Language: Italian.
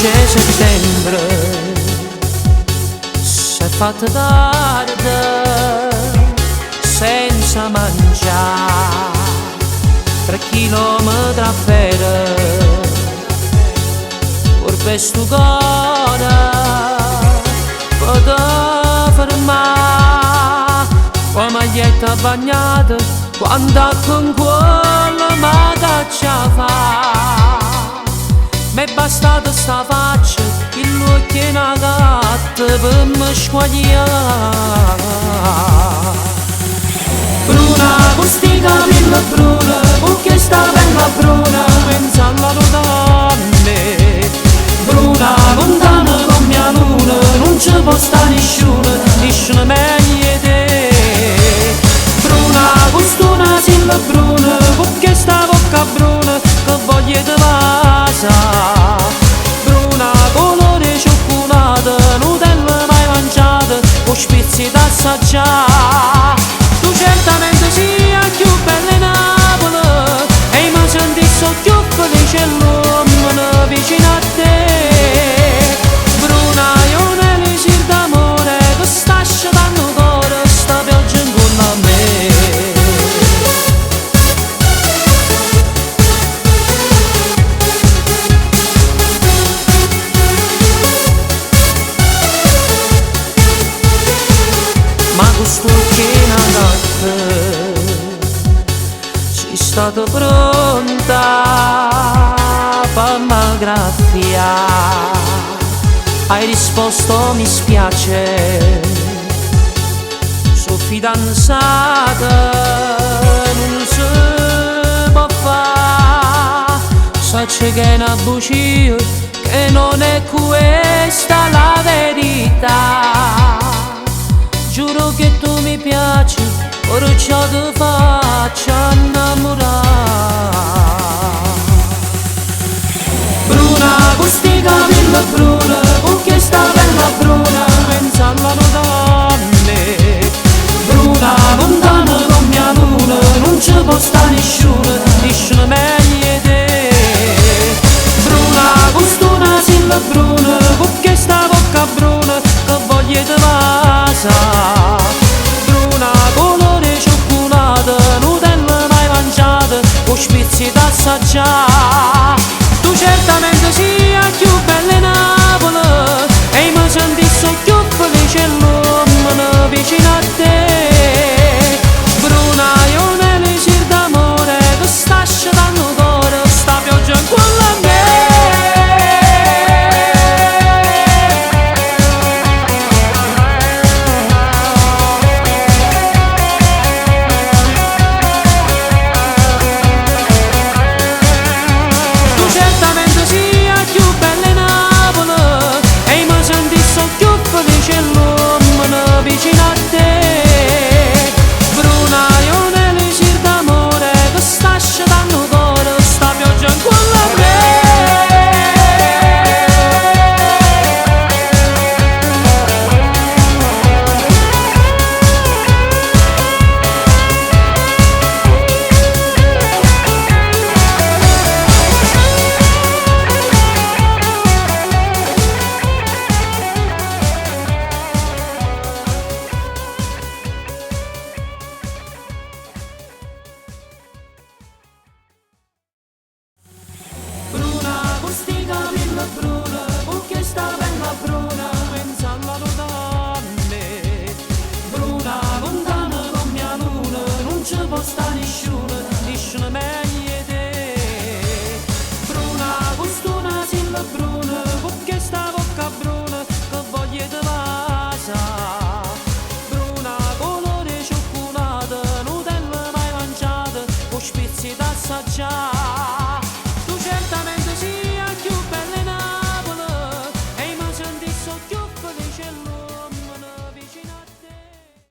dolce settembre s'è fatta tardi senza mangiare 3 chilometri a piedi per questo cuore poter fermare la maglietta bagnata quando con quello mi caccia fa. M'è bastata sta faccia, il occhio e una gatta per mi squagliare. Bruna, questi capelli bruna, perché sta bella bruna, pensa alla tua donne. Bruna, lontana con mia luna, non ci può stare nessuno meglio di te. Bruna, questo nasillo bruna, perché sta bocca bruna, che voglio di vasa. Bruna, colore cioccolata, Nutella mai mangiata, con spizzi da assaggiare. Tu certamente sia più bella in Napoli, e mi senti so più felice l'uomo vicino a te. Bruna, io ne elisir d'amore, che sta asciugando cuore, sta pioggia intorno a me. Ma questo che una notte sei stata pronta per me graffiare, hai risposto mi spiace, sono fidanzata, non si può fare, sai che è una bugia, che non è questa la verità. Giuro che tu mi piaci, ora ciò ti faccio innamorare. Bruna, questi capelli bruna, perché sta bella bruna, pensa alla tua donne. Bruna, lontana con mia luna, non ci può stare nessuno meglio di te. Bruna, questo nasillo bruna, perché sta bocca bruna, che voglio di vasa. Bruna, colore cioccolata, Nutella mai mangiata, con spizzi da assaggiare. Tu certamente sia più bella in Napoli, e mi senti so più felice l'uomo vicino a te. Bruna, io ne elisir d'amore, che sta asciugando cuore, sta pioggia in cuore a me. Vicino a te, Bruna, io ne elisir d'amore, che sta asciugando cuore, sta pioggia in cuore a me. Questi capelli bruna, perché sta bella bruna, pensa alla tua donne. Bruna, lontana con mia luna, non ci può stare nessuno meglio di te. Bruna, questo nasillo bruna, perché sta bocca bruna, che voglio di vasa. Bruna, colore cioccolata, Nutella mai mangiata, con spizzi da assaggiare.